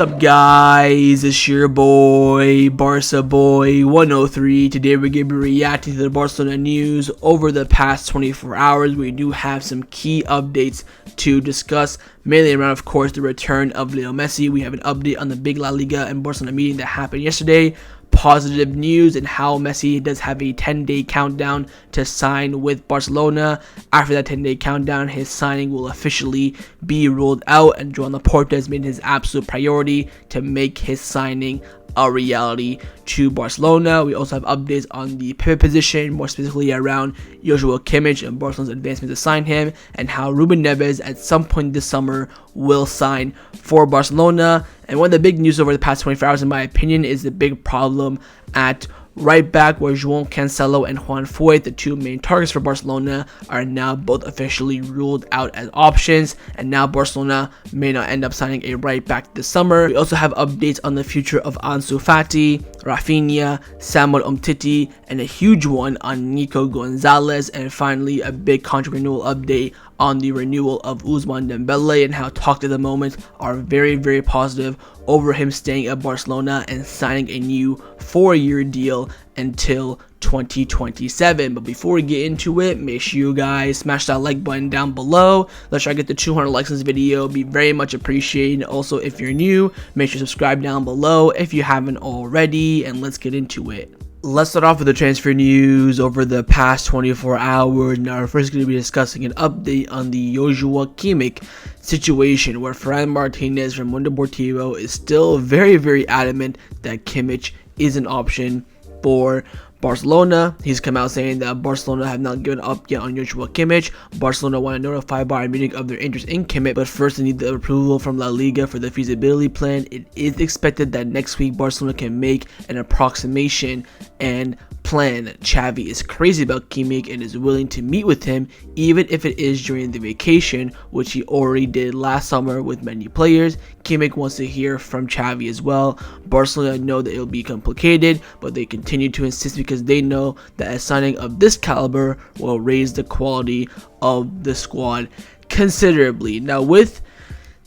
up, guys? It's your boy Barca Boy 103. Today we're going to be reacting to the Barcelona news over the past 24 hours. We do have some key updates to discuss, mainly around, of course, the return of Lionel Messi. We have an update on the big La Liga and Barcelona meeting that happened yesterday. Positive news and how Messi does have a 10-day countdown to sign with Barcelona. After that 10-day countdown, his signing will officially be ruled out, and Joan Laporta has made his absolute priority to make his signing a reality to Barcelona. We also have updates on the pivot position, more specifically around Joao Kimmich and Barcelona's advancement to sign him, and how Ruben Neves at some point this summer will sign for Barcelona. And one of the big news over the past 24 hours, in my opinion, is the big problem at right back, where Joao, Cancelo, and Juan, the two main targets for Barcelona, are now both officially ruled out as options, and now Barcelona may not end up signing a right back this summer. We also have updates on the future of Ansu Fati, Raphinha, Samuel Umtiti, and a huge one on Nico Gonzalez, and finally a big contract renewal update on the renewal of Ousmane Dembele, and how talks at the moment are very, very positive over him staying at Barcelona and signing a new 4-year deal until 2027. But before we get into it, make sure you guys smash that like button down below. Let's try to get to 200 likes on this video. It'd be very much appreciated. Also, if you're new, make sure to subscribe down below if you haven't already, and let's get into it. Let's start off with the transfer news over the past 24 hours. Now, we're first going to be discussing an update on the Joao Kimmich situation, where Ferran Martinez from Mundo Deportivo is still very, very adamant that Kimmich is an option for Barcelona. He's come out saying that Barcelona have not given up yet on Joao Kimmich. Barcelona want to notify Bayern Munich of their interest in Kimmich, but first they need the approval from La Liga for the feasibility plan. It is expected that next week Barcelona can make an approximation and plan. Xavi is crazy about Kimmich and is willing to meet with him, even if it is during the vacation, which he already did last summer with many players. Kimmich wants to hear from Xavi as well. Barcelona know that it will be complicated, but they continue to insist because they know that a signing of this caliber will raise the quality of the squad considerably. Now, with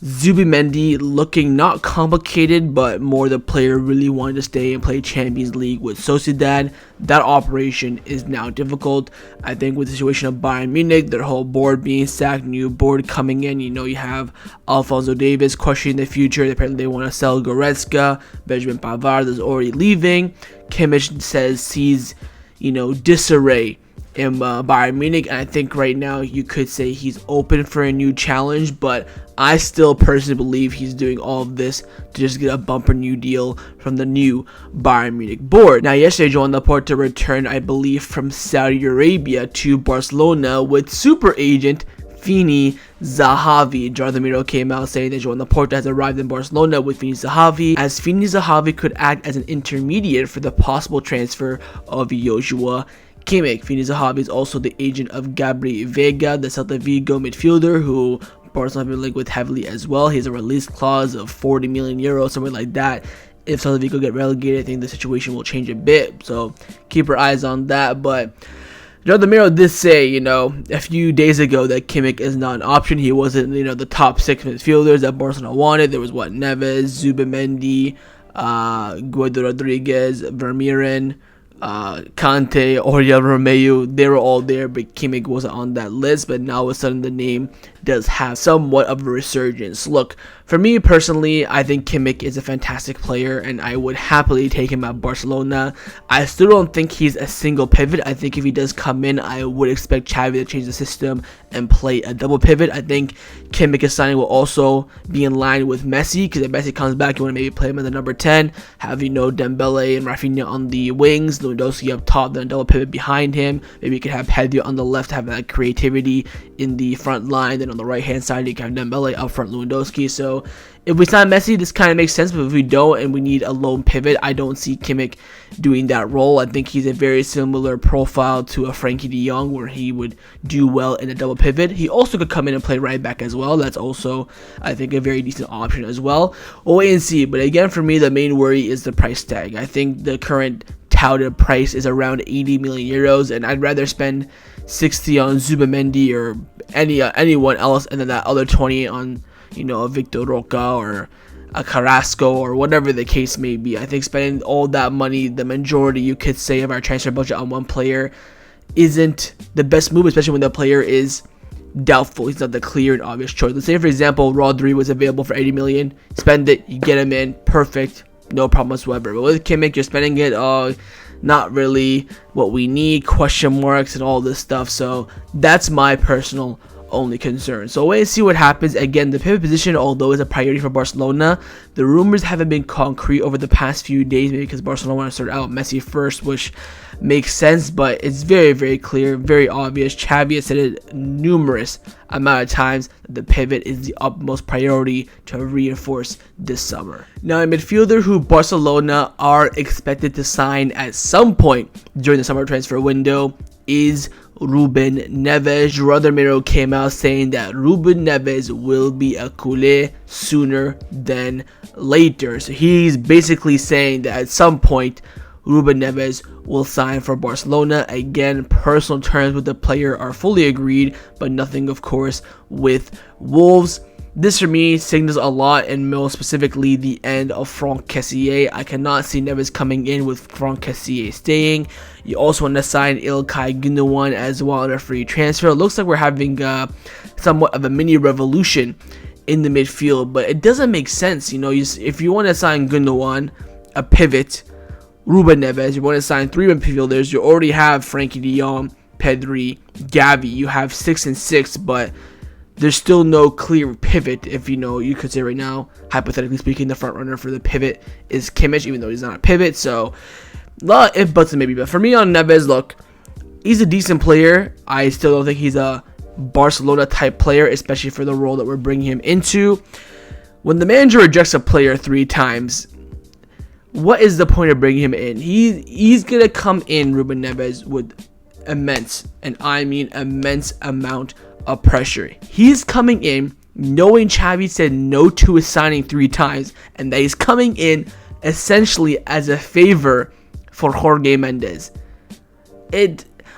Zubimendi looking not complicated, but more the player really wanted to stay and play Champions League with Sociedad, that operation is now difficult. I think with the situation of Bayern Munich, their whole board being sacked, new board coming in, you have Alphonso Davies questioning the future. Apparently they want to sell Goretzka. Benjamin Pavard is already leaving. Kimmich sees disarray in Bayern Munich, and I think right now you could say he's open for a new challenge, but I still personally believe he's doing all of this to just get a bumper new deal from the new Bayern Munich board. Now, yesterday, Joan Laporta returned, I believe, from Saudi Arabia to Barcelona with super agent Pini Zahavi. Jonathan Miro came out saying that Joan Laporta has arrived in Barcelona with Pini Zahavi, as Pini Zahavi could act as an intermediate for the possible transfer of Joao Kimmich. Pini Zahavi is also the agent of Gabri Veiga, the Celta Vigo midfielder, who Barcelona have been linked with heavily as well. He has a release clause of 40 million euros, something like that. If Celta Vigo get relegated, I think the situation will change a bit, so keep your eyes on that. But Jonathan Miro did say, a few days ago that Kimmich is not an option. He wasn't, the top 6 midfielders that Barcelona wanted. There was Neves, Zubimendi, Guido Rodriguez, Vermeeren, Kante, Oriol Romeu. They were all there, but Kimmich wasn't on that list. But now all of a sudden the name does have somewhat of a resurgence. Look, for me personally, I think Kimmich is a fantastic player, and I would happily take him at Barcelona. I still don't think he's a single pivot. I think if he does come in, I would expect Xavi to change the system and play a double pivot. I think Kimmich's signing will also be in line with Messi, because if Messi comes back, you want to maybe play him in the number 10, have Dembele and Raphinha on the wings, Lewandowski up top, then a double pivot behind him. Maybe you could have Pedro on the left, have that creativity in the front line. Then on the right hand side, you can have Dembele up front, Lewandowski. So if we sign Messi, this kind of makes sense, but if we don't and we need a lone pivot, I don't see Kimmich doing that role. I think he's a very similar profile to a Frankie de Jong, where he would do well in a double pivot. He also could come in and play right back as well. That's also, I think, a very decent option as well. We'll wait and see. But again, for me, the main worry is the price tag. I think the current touted price is around 80 million euros, and I'd rather spend 60 on Zubimendi or anyone else, and then that other 20 on, a Victor Roca or a Carrasco or whatever the case may be. I think spending all that money, the majority you could say of our transfer budget on one player, isn't the best move, especially when the player is doubtful. He's not the clear and obvious choice. Let's say, for example, Rodri was available for 80 million. Spend it, you get him in, perfect, no problem whatsoever. But with Kimmich, you're spending it, not really what we need, question marks and all this stuff. So that's my personal only concern. So wait and see what happens. Again, the pivot position, although is a priority for Barcelona, the rumors haven't been concrete over the past few days, maybe because Barcelona want to start out Messi first, which makes sense, but it's very, very clear, very obvious. Xavi has said it numerous amount of times that the pivot is the utmost priority to reinforce this summer. Now, a midfielder who Barcelona are expected to sign at some point during the summer transfer window is Ruben Neves. Gerardo Miro came out saying that Ruben Neves will be a culé sooner than later. So he's basically saying that at some point Ruben Neves will sign for Barcelona. Again, personal terms with the player are fully agreed, but nothing, of course, with Wolves. This for me signals a lot, and more specifically the end of Franck Kessié. I cannot see Neves coming in with Franck Kessié staying. You also want to sign İlkay Gündoğan as well on a free transfer. It looks like we're having somewhat of a mini revolution in the midfield, but it doesn't make sense. You know, if you want to sign Gündoğan, a pivot, Ruben Neves, you want to sign 3 midfielders, you already have Frankie de Jong, Pedri, Xavi. You have 6 and 6, but there's still no clear pivot. If you could say right now, hypothetically speaking, the front runner for the pivot is Kimmich, even though he's not a pivot. So, a lot of if, buts, and maybe. But for me on Neves, look, he's a decent player. I still don't think he's a Barcelona type player, especially for the role that we're bringing him into. When the manager rejects a player 3 times, what is the point of bringing him in? He's gonna come in, Ruben Neves, with immense, and I mean immense amount of pressure. He's coming in knowing Xavi said no to his signing 3 times, and that he's coming in essentially as a favor for Jorge Mendes.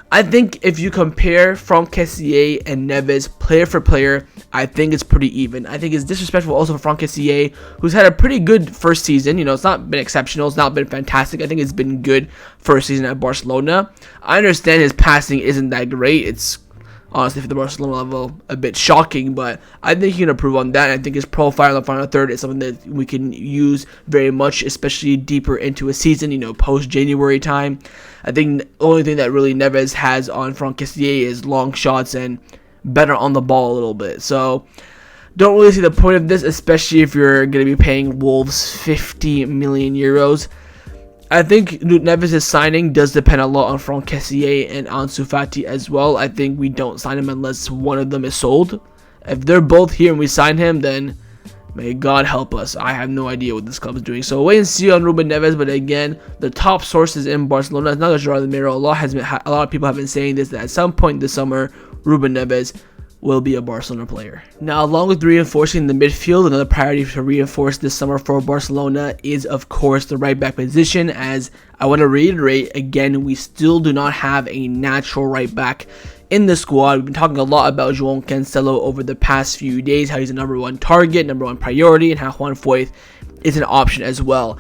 I think if you compare Franck Kessié and Neves player for player, I think it's pretty even. I think it's disrespectful also for Franck Kessié, who's had a pretty good first season. It's not been exceptional, it's not been fantastic. I think it's been good first season at Barcelona. I understand his passing isn't that great. It's honestly, for the Barcelona level, a bit shocking, but I think he can improve on that. And I think his profile in the final third is something that we can use very much, especially deeper into a season, post-January time. I think the only thing that really Neves has on Franck Kessié is long shots and better on the ball a little bit. So, don't really see the point of this, especially if you're going to be paying Wolves 50 million euros. I think Neves' signing does depend a lot on Franck Kessié and Ansu Fati as well. I think we don't sign him unless one of them is sold. If they're both here and we sign him, then may God help us. I have no idea what this club is doing. So wait and see on Ruben Neves. But again, the top sources in Barcelona, it's not just Gerardo Miro. A lot of people have been saying this, that at some point this summer, Ruben Neves will be a Barcelona player. Now, along with reinforcing the midfield, another priority to reinforce this summer for Barcelona is, of course, the right back position. As I want to reiterate again, we still do not have a natural right back in the squad. We've been talking a lot about Joan Cancelo over the past few days, how he's a number 1 target, number 1 priority, and how Juan Foyth is an option as well.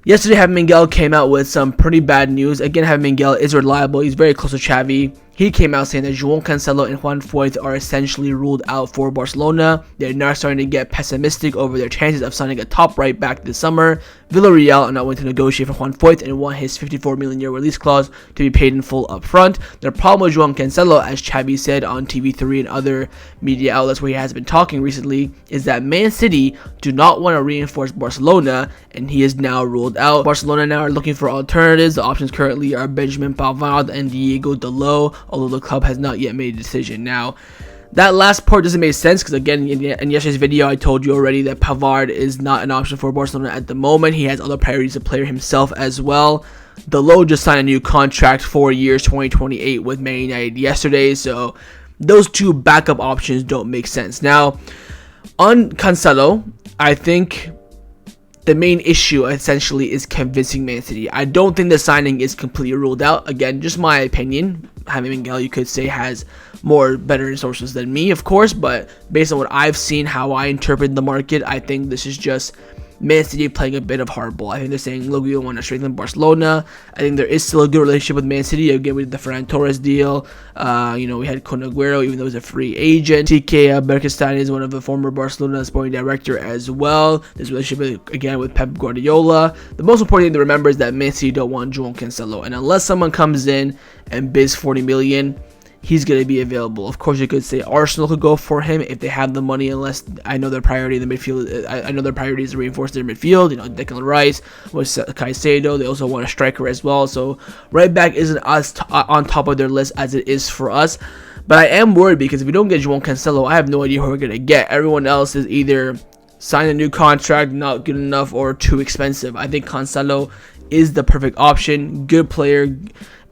Yesterday, Javi Miguel came out with some pretty bad news. Again, Javi Miguel is reliable. He's very close to Xavi. He came out saying that Joan Cancelo and Juan Foyth are essentially ruled out for Barcelona. They're now starting to get pessimistic over their chances of signing a top right back this summer. Villarreal are not willing to negotiate for Juan Foyth and want his 54 million euro release clause to be paid in full up front. The problem with Joan Cancelo, as Xavi said on TV3 and other media outlets where he has been talking recently, is that Man City do not want to reinforce Barcelona, and he is now ruled out. Barcelona now are looking for alternatives. The options currently are Benjamin Pavard and Diego Dalot, although the club has not yet made a decision. Now, that last part doesn't make sense because, again, in yesterday's video, I told you already that Pavard is not an option for Barcelona at the moment. He has other priorities to player himself as well. Dalot just signed a new contract, 4 years, 2028 with Man United yesterday, so those 2 backup options don't make sense. Now, on Cancelo, I think the main issue essentially is convincing Man City. I don't think the signing is completely ruled out. Again, just my opinion. Javi Miguel, you could say, has better resources than me, of course, but based on what I've seen, how I interpret the market, I think this is just Man City playing a bit of hardball. I think they're saying, look, we don't want to strengthen Barcelona. I think there is still a good relationship with Man City. Again, we did the Ferran Torres deal. We had Kun Aguero, even though he's a free agent. TK Berkestein is one of the former Barcelona sporting director as well. This relationship, again, with Pep Guardiola. The most important thing to remember is that Man City don't want Joan Cancelo. And unless someone comes in and bids 40 million, he's going to be available. Of course, you could say Arsenal could go for him if they have the money, unless I know their priority in the midfield. I know their priority is to reinforce their midfield. Declan Rice, with Caicedo. They also want a striker as well. So right back isn't as on top of their list as it is for us. But I am worried because if we don't get Joan Cancelo, I have no idea who we're going to get. Everyone else is either sign a new contract, not good enough, or too expensive. I think Cancelo is the perfect option. Good player.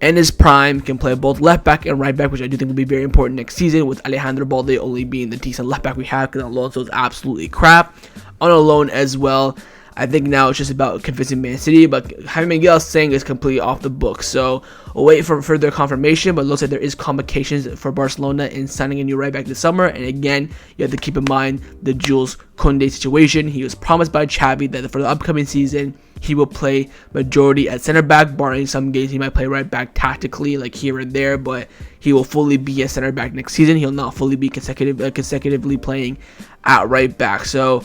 And his prime, can play both left back and right back, which I do think will be very important next season, with Alejandro Balde only being the decent left back we have, because Alonso is absolutely crap on a loan as well. I think now it's just about convincing Man City, but having Miguel saying is completely off the book. So we'll wait for further confirmation, but it looks like there is complications for Barcelona in signing a new right back this summer. And again, you have to keep in mind the Jules Koundé situation. He was promised by Xavi that for the upcoming season, he will play majority at center back, barring some games he might play right back tactically, like here and there, but he will fully be a center back next season. He'll not fully be consecutively playing at right back. So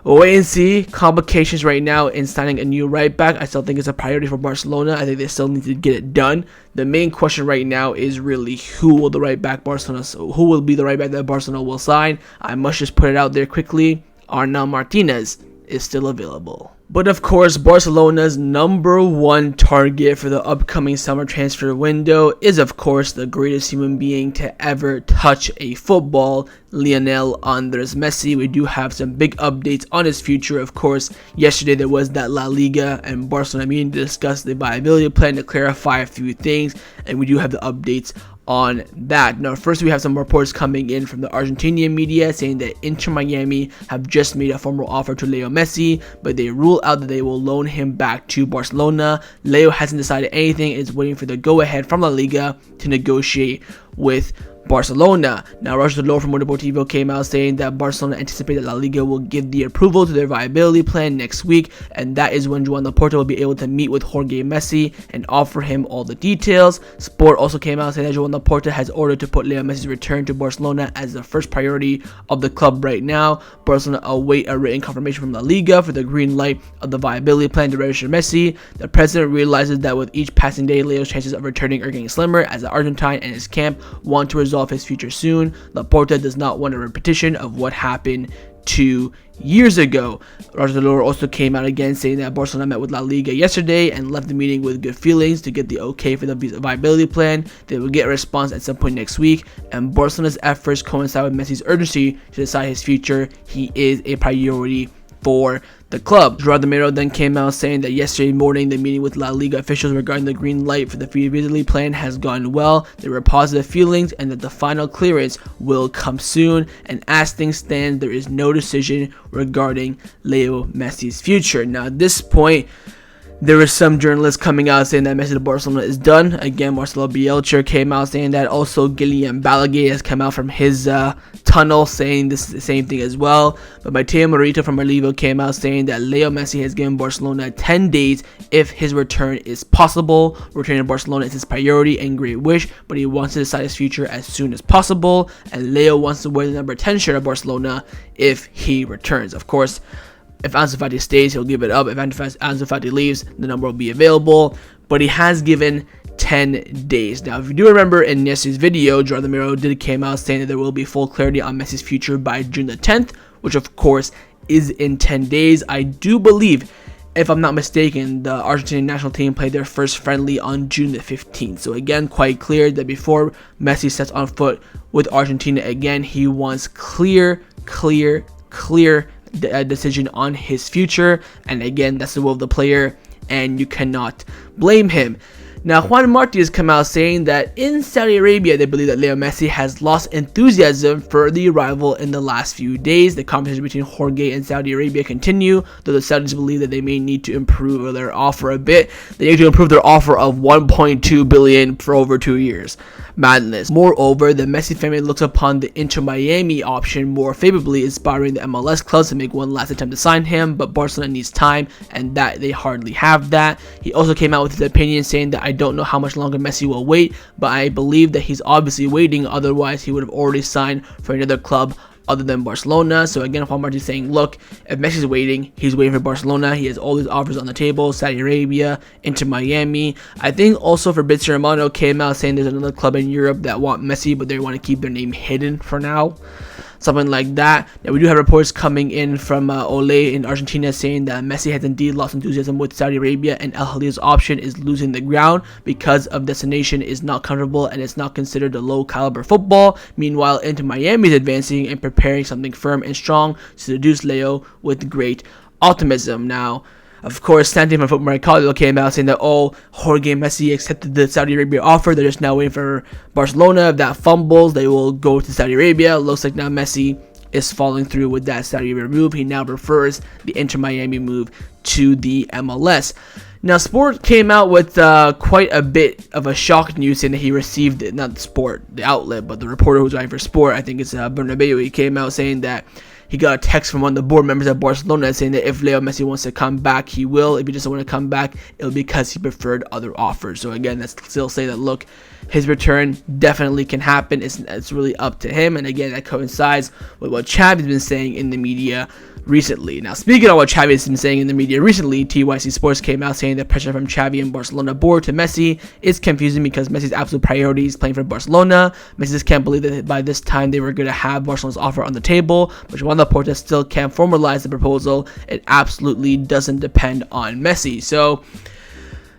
we'll wait and see. Complications right now in signing a new right back. I still think it's a priority for Barcelona. I think they still need to get it done. The main question right now is really who will be the right back that Barcelona will sign. I must just put it out there quickly. Arnau Martinez is still available. But of course, Barcelona's number one target for the upcoming summer transfer window is of course the greatest human being to ever touch a football, Lionel Andres Messi. We do have some big updates on his future. Of course, yesterday there was that La Liga and Barcelona meeting to discuss the viability plan, to clarify a few things, and we do have the updates on that. Now, first we have some reports coming in from the Argentinian media saying that Inter Miami have just made a formal offer to Leo Messi, but they rule out that they will loan him back to Barcelona. Leo hasn't decided anything and is waiting for the go-ahead from La Liga to negotiate with Barcelona. Now, Roger Delor from Mundo Deportivo came out saying that Barcelona anticipate that La Liga will give the approval to their viability plan next week, and that is when Joan Laporta will be able to meet with Jorge Messi and offer him all the details. Sport also came out saying that Joan Laporta has ordered to put Leo Messi's return to Barcelona as the first priority of the club right now. Barcelona await a written confirmation from La Liga for the green light of the viability plan to register Messi. The president realizes that with each passing day, Leo's chances of returning are getting slimmer, as the Argentine and his camp want to resolve his future soon. Laporta does not want a repetition of what happened 2 years ago. Roger Delor also came out again saying that Barcelona met with La Liga yesterday and left the meeting with good feelings to get the okay for the viability plan. They will get a response at some point next week, and Barcelona's efforts coincide with Messi's urgency to decide his future. He is a priority for the club. Joao then came out saying that yesterday morning the meeting with La Liga officials regarding the green light for the viability plan has gone well. There were positive feelings and that the final clearance will come soon, and as things stand, there is no decision regarding Leo Messi's future. Now, at this point, there were some journalists coming out saying that Messi to Barcelona is done. Again, Marcelo Bielsa came out saying that. Also, Guillem Balaguer has come out from his tunnel saying this is the same thing as well. But Mateo Morita from Olivo came out saying that Leo Messi has given Barcelona 10 days if his return is possible. Returning to Barcelona is his priority and great wish, but he wants to decide his future as soon as possible. And Leo wants to wear the number 10 shirt of Barcelona if he returns. Of course, if Ansu Fati stays, he'll give it up. If Ansu Fati leaves, the number will be available. But he has given 10 days. Now, if you do remember in yesterday's video, Joao came out saying that there will be full clarity on Messi's future by June the 10th, which of course is in 10 days. I do believe, if I'm not mistaken, the Argentinian national team played their first friendly on June the 15th. So again, quite clear that before Messi sets on foot with Argentina again, he wants clear decision on his future, and again, that's the will of the player, and you cannot blame him. Now, Juan has come out saying that in Saudi Arabia, they believe that Lionel Messi has lost enthusiasm for the arrival in the last few days. The conversation between Jorge and Saudi Arabia continue, though the Saudis believe that they may need to improve their offer a bit. They need to improve their offer of 1.2 billion for over 2 years. Madness. Moreover, the Messi family looks upon the Inter Miami option more favorably, inspiring the MLS clubs to make one last attempt to sign him, but Barcelona needs time, and that they hardly have that. He also came out with his opinion saying that I don't know how much longer Messi will wait, but I believe that he's obviously waiting, otherwise he would have already signed for another club other than Barcelona. So again, Juan Martí saying, look, if Messi's waiting, he's waiting for Barcelona. He has all these offers on the table, Saudi Arabia, Inter Miami. I think also Fabrizio Romano came out saying there's another club in Europe that want Messi, but they want to keep their name hidden for now. Something like that. Now, we do have reports coming in from Ole in Argentina saying that Messi has indeed lost enthusiasm with Saudi Arabia, and Al Hilal's option is losing the ground because of destination is not comfortable and it's not considered a low caliber football. Meanwhile, Inter Miami is advancing and preparing something firm and strong to seduce Leo with great optimism. Now, of course, Santi from Football Mercado came out saying that, Jorge Messi accepted the Saudi Arabia offer. They're just now waiting for Barcelona. If that fumbles, they will go to Saudi Arabia. Looks like now Messi is following through with that Saudi Arabia move. He now prefers the Inter Miami move to the MLS. Now, Sport came out with quite a bit of a shock news saying that he received it. Not Sport, the outlet, but the reporter who's writing for Sport, I think it's Bernabeu. He came out saying that he got a text from one of the board members at Barcelona saying that if Leo Messi wants to come back, he will. If he doesn't want to come back, it'll be because he preferred other offers. So again, that's still say that, look, his return definitely can happen. It's really up to him. And again, that coincides with what Xavi's been saying in the media recently. Now, speaking of what Xavi has been saying in the media recently, TYC Sports came out saying that pressure from Xavi and Barcelona board to Messi is confusing because Messi's absolute priority is playing for Barcelona. Messi just can't believe that by this time they were going to have Barcelona's offer on the table, but Joan Laporta still can't formalize the proposal. It absolutely doesn't depend on Messi. So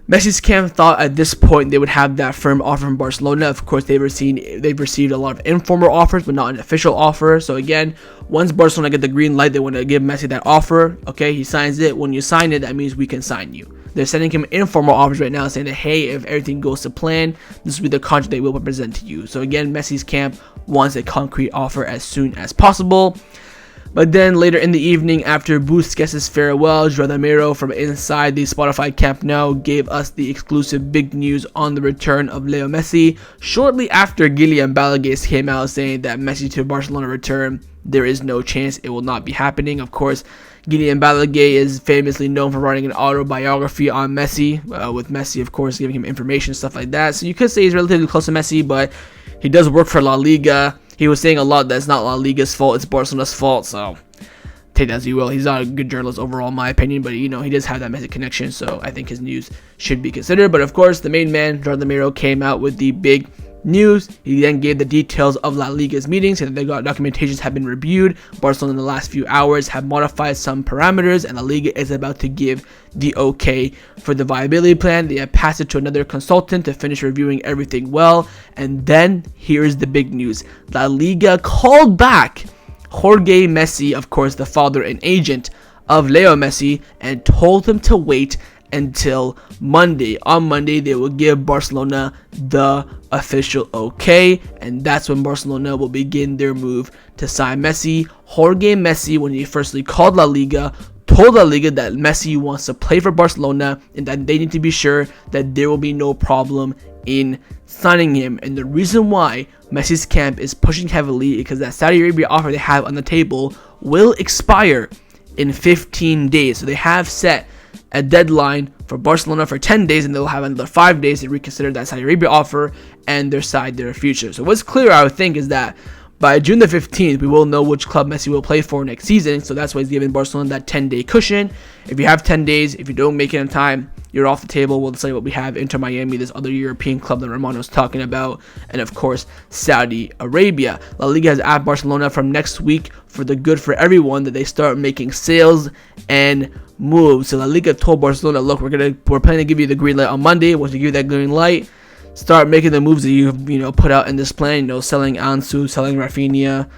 Messi's camp thought at this point they would have that firm offer from Barcelona. Of course, they've received a lot of informal offers, but not an official offer. So again, once Barcelona get the green light, they want to give Messi that offer. Okay, he signs it. When you sign it, that means we can sign you. They're sending him informal offers right now saying that, hey, if everything goes to plan, this will be the contract they will present to you. So again, Messi's camp wants a concrete offer as soon as possible. But then later in the evening, after Busquets' farewell, Joao Ramiro from inside the Spotify Camp Nou gave us the exclusive big news on the return of Leo Messi. Shortly after, Guillem Balaguer came out saying that Messi to Barcelona return, there is no chance, it will not be happening. Of course, Guillem Balaguer is famously known for writing an autobiography on Messi, with Messi, of course, giving him information and stuff like that. So you could say he's relatively close to Messi, but he does work for La Liga. He was saying a lot that's not La Liga's fault, it's Barcelona's fault, so take that as you will. He's not a good journalist overall, in my opinion, but he does have that Messi connection, so I think his news should be considered. But of course, the main man, Joao Ramiro, came out with the big news. He then gave the details of La Liga's meetings, and the documentations have been reviewed. Barcelona in the last few hours have modified some parameters, and La Liga is about to give the okay for the viability plan. They have passed it to another consultant to finish reviewing everything well. And then here's the big news. La Liga called back Jorge Messi, of course the father and agent of Leo Messi, and told him to wait until Monday. On Monday, they will give Barcelona the official okay, and that's when Barcelona will begin their move to sign Messi. Jorge Messi, when he firstly called La Liga, told La Liga that Messi wants to play for Barcelona and that they need to be sure that there will be no problem in signing him. And the reason why Messi's camp is pushing heavily is because that Saudi Arabia offer they have on the table will expire in 15 days. So they have set a deadline for Barcelona for 10 days, and they'll have another 5 days to reconsider that Saudi Arabia offer and decide their future. So what's clear, I would think, is that by June the 15th, we will know which club Messi will play for next season. So that's why he's giving Barcelona that 10-day cushion. If you have 10 days, if you don't make it in time, you're off the table. We'll say what we have: Inter Miami, this other European club that Romano's talking about, and of course, Saudi Arabia. La Liga has asked Barcelona from next week, for the good for everyone, that they start making sales and moves. So La Liga told Barcelona, look, we're planning to give you the green light on Monday. Once you give you that green light, start making the moves that you've put out in this plan. Selling Ansu, selling Raphinha,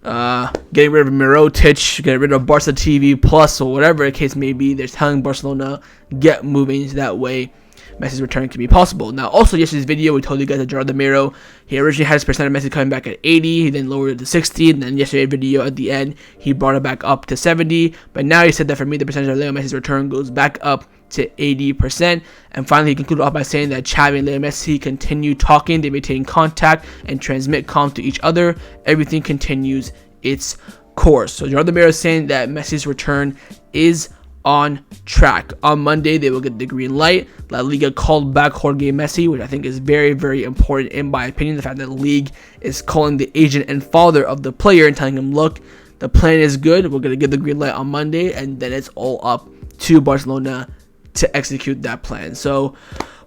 getting rid of Mirotic, getting rid of Barca TV Plus, or whatever the case may be. They're telling Barcelona, get moving so that way Messi's return can be possible. Now, also yesterday's video, we told you guys that Gerard Miro, he originally had his percent of Messi coming back at 80, he then lowered it to 60, and then yesterday's video at the end, he brought it back up to 70, but now he said that for me, the percentage of Lionel Messi's return goes back up to 80%, and finally he concluded off by saying that Xavi and Lionel Messi continue talking, they maintain contact, and transmit comms to each other, everything continues its course. So Gerard Miro is saying that Messi's return is on track. On Monday, they will get the green light. La Liga called back Jorge Messi, which I think is very, very important in my opinion. The fact that the league is calling the agent and father of the player and telling him, look, the plan is good. We're going to give the green light on Monday, and then it's all up to Barcelona to execute that plan. So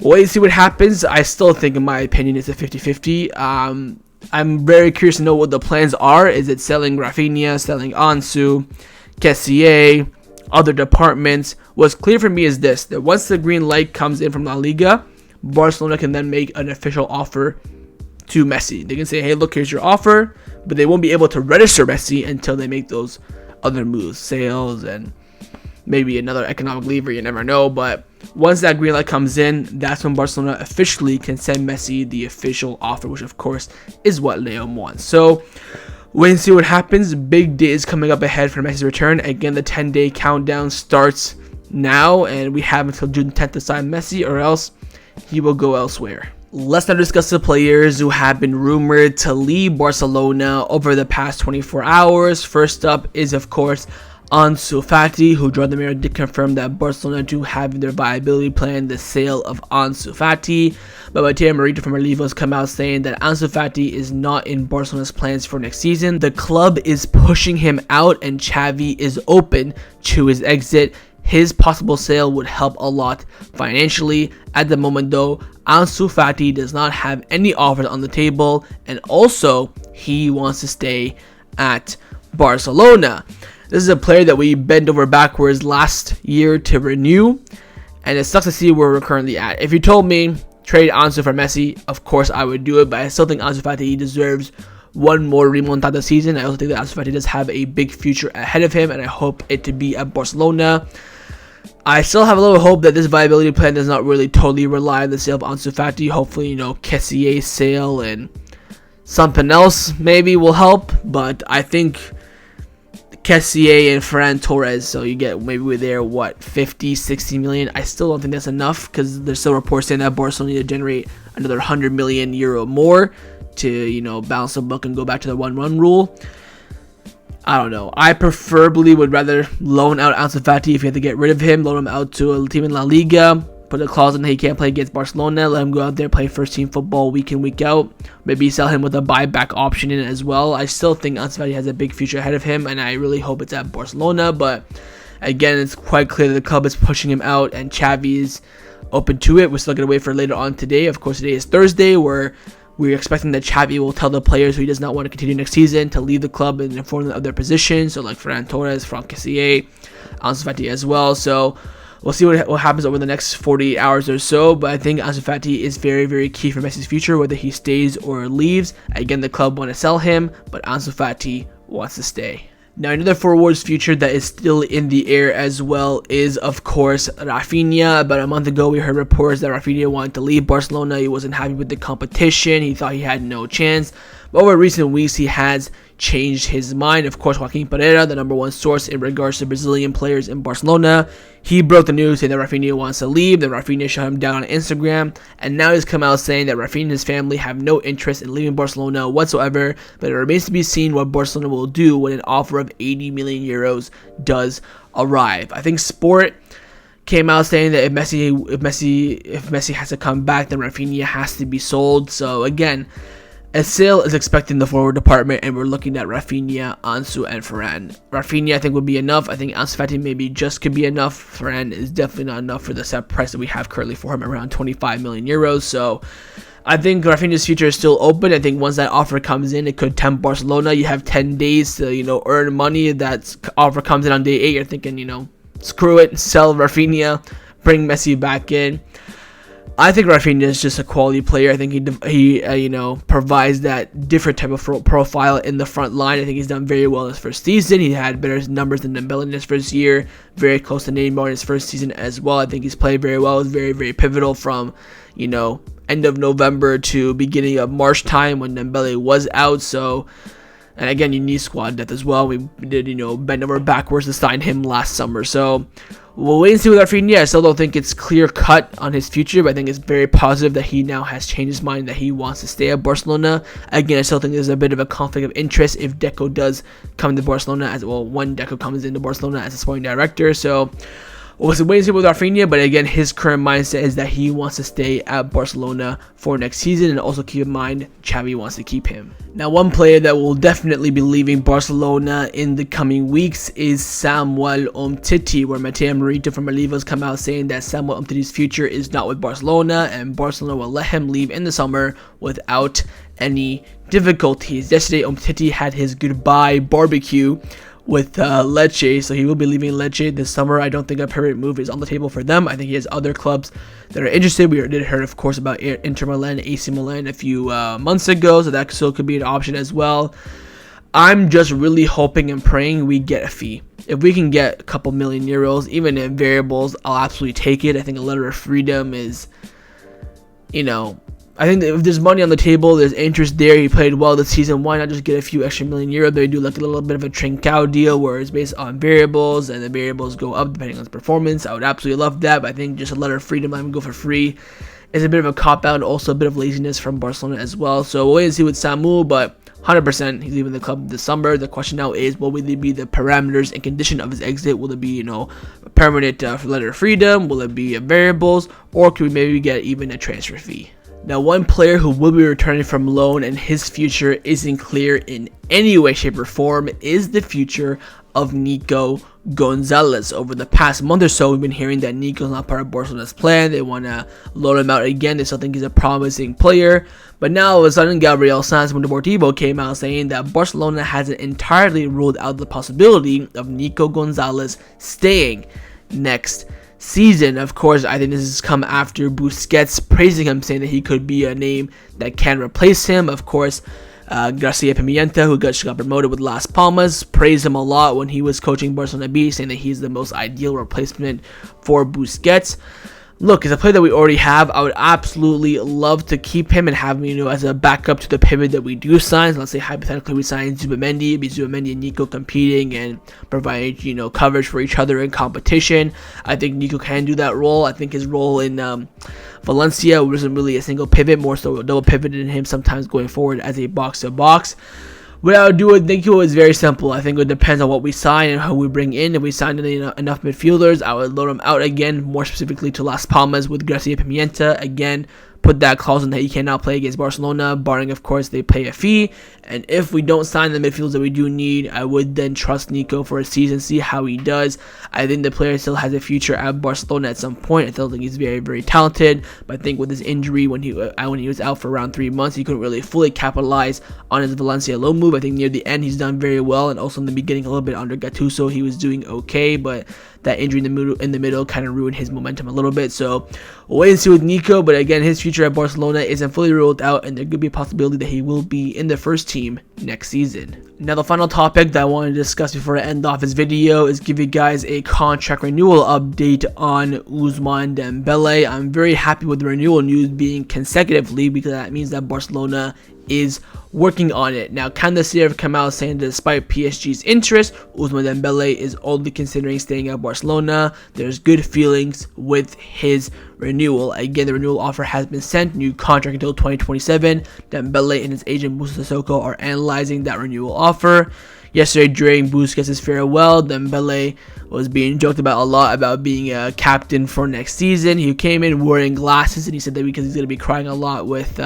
we'll wait and see what happens. I still think, in my opinion, it's a 50-50. I'm very curious to know what the plans are. Is it selling Raphinha, selling Ansu, Kessié, other departments? What's clear for me is this, that once the green light comes in from La Liga, Barcelona can then make an official offer to Messi. They can say, hey, look, here's your offer, but they won't be able to register Messi until they make those other moves, sales and maybe another economic lever, you never know. But once that green light comes in, that's when Barcelona officially can send Messi the official offer, which of course is what Leo wants. So wait and see what happens. Big days coming up ahead for Messi's return. Again, the 10-day countdown starts now, and we have until June 10th to sign Messi, or else he will go elsewhere. Let's now discuss the players who have been rumored to leave Barcelona over the past 24 hours. First up is, of course, Ansu Fati, who Gerard Miro did confirm that Barcelona do have in their viability plan the sale of Ansu Fati. But Mateo Morita from Relivo has come out saying that Ansu Fati is not in Barcelona's plans for next season. The club is pushing him out, and Xavi is open to his exit. His possible sale would help a lot financially. At the moment though, Ansu Fati does not have any offers on the table, and also he wants to stay at Barcelona. This is a player that we bent over backwards last year to renew, and it sucks to see where we're currently at. If you told me trade Ansu for Messi, of course I would do it, but I still think Ansu Fati deserves one more remontada season. I also think that Ansu Fati does have a big future ahead of him, and I hope it to be at Barcelona. I still have a little hope that this viability plan does not really totally rely on the sale of Ansu Fati. Hopefully, Kessié sale and something else maybe will help, but I think Kessié and Ferran Torres, so you get maybe we're there, 50-60 million. I still don't think that's enough, because there's still reports saying that Barcelona need to generate another 100 million euro more to balance the book and go back to the 1-1 rule. I don't know. I preferably would rather loan out Ansu Fati if you have to get rid of him, loan him out to a team in La Liga, put a clause in that he can't play against Barcelona, let him go out there, play first team football week in, week out, maybe sell him with a buyback option in it as well. I still think Ansu Fati has a big future ahead of him, and I really hope it's at Barcelona, but again, it's quite clear that the club is pushing him out, and Xavi is open to it. We're still going to wait for later on today. Of course, today is Thursday, where we're expecting that Xavi will tell the players who he does not want to continue next season to leave the club and inform them of their positions, so like Ferran Torres, Franck Kessié, Ansu Fati as well. So we'll see what happens over the next 48 hours or so, but I think Ansu Fati is very, very key for Messi's future, whether he stays or leaves. Again, the club want to sell him, but Ansu Fati wants to stay. Now, another forward's future that is still in the air as well is, of course, Raphinha. About a month ago, we heard reports that Raphinha wanted to leave Barcelona. He wasn't happy with the competition. He thought he had no chance. But over recent weeks, he has changed his mind. Of course, Joaquin Pereira, the number one source in regards to Brazilian players in Barcelona, he broke the news saying that Raphinha wants to leave. Then Raphinha shut him down on Instagram, and now he's come out saying that Raphinha and his family have no interest in leaving Barcelona whatsoever, but it remains to be seen what Barcelona will do when an offer of 80 million euros does arrive. I think Sport came out saying that if Messi has to come back, then Raphinha has to be sold. So again, a sale is expected in the forward department, and we're looking at Raphinha, Ansu, and Ferran. Raphinha, I think, would be enough. I think Ansu Fati maybe just could be enough. Ferran is definitely not enough for the set price that we have currently for him, around 25 million euros. So I think Raphinha's future is still open. I think once that offer comes in, it could tempt Barcelona. You have 10 days to, earn money. If that offer comes in on day 8, you're thinking, screw it, sell Raphinha, bring Messi back in. I think Raphinha is just a quality player. I think he provides that different type of profile in the front line. I think he's done very well in his first season. He had better numbers than Dembele in his first year, very close to Neymar in his first season as well. I think he's played very well. It was very, very pivotal from, end of November to beginning of March time when Dembele was out. So, and again, you need squad depth as well. We did, bend over backwards to sign him last summer. So we'll wait and see with Raphinha. I still don't think it's clear cut on his future, but I think it's very positive that he now has changed his mind, that he wants to stay at Barcelona. Again, I still think there's a bit of a conflict of interest if Deco does come to Barcelona when Deco comes into Barcelona as a sporting director. So we'll wait and see with Raphinha, but again, his current mindset is that he wants to stay at Barcelona for next season, and also keep in mind, Xavi wants to keep him. Now, one player that will definitely be leaving Barcelona in the coming weeks is Samuel Umtiti, where Mateo Morito from Oliva has come out saying that Samuel Umtiti's future is not with Barcelona, and Barcelona will let him leave in the summer without any difficulties. Yesterday, Umtiti had his goodbye barbecue with Lecce, so he will be leaving Lecce this summer. I don't think a permanent move is on the table for them. I think he has other clubs that are interested. We did heard, of course, about Inter Milan, AC Milan a few months ago, so that still could be an option as well. I'm just really hoping and praying we get a fee. If we can get a couple million euros, even in variables, I'll absolutely take it. I think a letter of freedom is, I think that if there's money on the table, there's interest there. He played well this season. Why not just get a few extra million euros? They do like a little bit of a Trincao deal where it's based on variables, and the variables go up depending on his performance. I would absolutely love that, but I think just a letter of freedom, let him go for free, is a bit of a cop-out, and also a bit of laziness from Barcelona as well. So we'll wait and see with Samu, but 100% he's leaving the club this summer. The question now is, what will be the parameters and condition of his exit? Will it be, a permanent letter of freedom? Will it be variables? Or could we maybe get even a transfer fee? Now, one player who will be returning from loan and his future isn't clear in any way, shape, or form is the future of Nico Gonzalez. Over the past month or so, we've been hearing that Nico's not part of Barcelona's plan. They want to loan him out again. They still think he's a promising player. But now, all of a sudden, Gabriel Sanz from Deportivo came out saying that Barcelona hasn't entirely ruled out the possibility of Nico Gonzalez staying next season. Of course, I think this has come after Busquets praising him, saying that he could be a name that can replace him. Of course, Garcia Pimienta, who got promoted with Las Palmas, praised him a lot when he was coaching Barcelona B, saying that he's the most ideal replacement for Busquets. Look, as a player that we already have, I would absolutely love to keep him and have him, as a backup to the pivot that we do sign. So let's say hypothetically we sign Zubamendi, it'd be Zubamendi and Nico competing and provide, coverage for each other in competition. I think Nico can do that role. I think his role in Valencia wasn't really a single pivot, more so a double pivot in him sometimes going forward as a box-to-box. What I would do with Nico is very simple. I think it depends on what we sign and who we bring in. If we sign enough midfielders, I would loan him out again, more specifically to Las Palmas with Garcia Pimienta. Again, put that clause in that he cannot play against Barcelona, barring, of course, they pay a fee. And if we don't sign the midfielders that we do need, I would then trust Nico for a season, see how he does. I think the player still has a future at Barcelona at some point. I still think he's very, very talented. But I think with his injury, when he was out for around 3 months, he couldn't really fully capitalize on his Valencia loan move. I think near the end, he's done very well. And also in the beginning, a little bit under Gattuso, he was doing okay. But that injury in the middle kind of ruined his momentum a little bit. So we'll wait and see with Nico. But again, his future at Barcelona isn't fully ruled out, and there could be a possibility that he will be in the first team next season. Now, the final topic that I want to discuss before I end off this video is give you guys a contract renewal update on Ousmane Dembele. I'm very happy with the renewal news being consecutively, because that means that Barcelona is working on it. Now, Cancelo have come out saying that despite PSG's interest, Ousmane Dembele is only considering staying at Barcelona. There's good feelings with his renewal. Again, the renewal offer has been sent, new contract until 2027. Dembele and his agent Moussa Sissoko are analyzing that renewal offer. Yesterday, during Busquets' farewell, Dembele was being joked about a lot about being a captain for next season. He came in wearing glasses, and he said that because he's going to be crying a lot with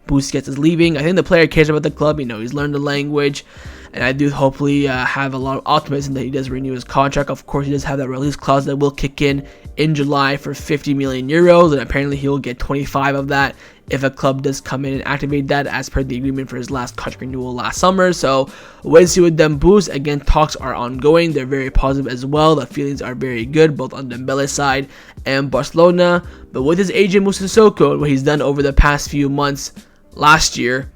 Busquets is leaving. I think the player cares about the club. He's learned the language, and I do hopefully have a lot of optimism that he does renew his contract. Of course, he does have that release clause that will kick in in July for 50 million euros, and apparently he'll get 25 of that if a club does come in and activate that as per the agreement for his last contract renewal last summer. So wait and see with them boosts. Again, talks are ongoing. They're very positive as well. The feelings are very good, both on Dembele's side and Barcelona. But with his agent Moussa Sissoko and what he's done over the past few months last year,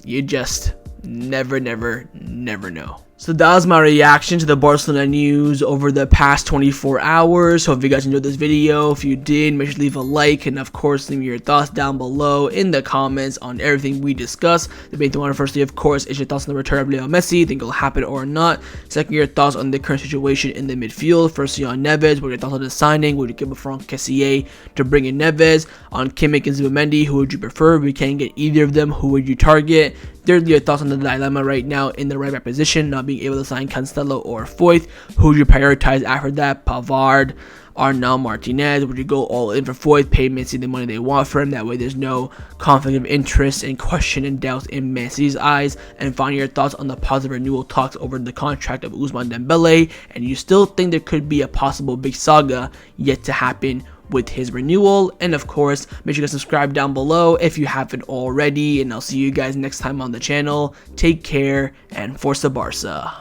you just never know. So that was my reaction to the Barcelona news over the past 24 hours. Hope you guys enjoyed this video. If you did, make sure to leave a like, and of course leave me your thoughts down below in the comments on everything we discussed. The main thing, firstly, of course, is your thoughts on the return of Lionel Messi. Think it'll happen or not? Second, your thoughts on the current situation in the midfield. Firstly, on Neves, what are your thoughts on the signing? Would you give a Franck Kessié to bring in Neves? On Kimmich and Zubimendi, who would you prefer? We can't get either of them. Who would you target? Thirdly, your thoughts on the dilemma right now in the right back position, not being able to sign Cancelo or Foyth. Who would you prioritize after that? Pavard, Arnau, Martinez. Would you go all in for Foyth, pay Messi the money they want for him? That way there's no conflict of interest and question and doubt in Messi's eyes. And finally, your thoughts on the positive renewal talks over the contract of Ousmane Dembele. And you still think there could be a possible big saga yet to happen with his renewal. And of course, make sure you guys subscribe down below if you haven't already, and I'll see you guys next time on the channel. Take care and Forza Barca.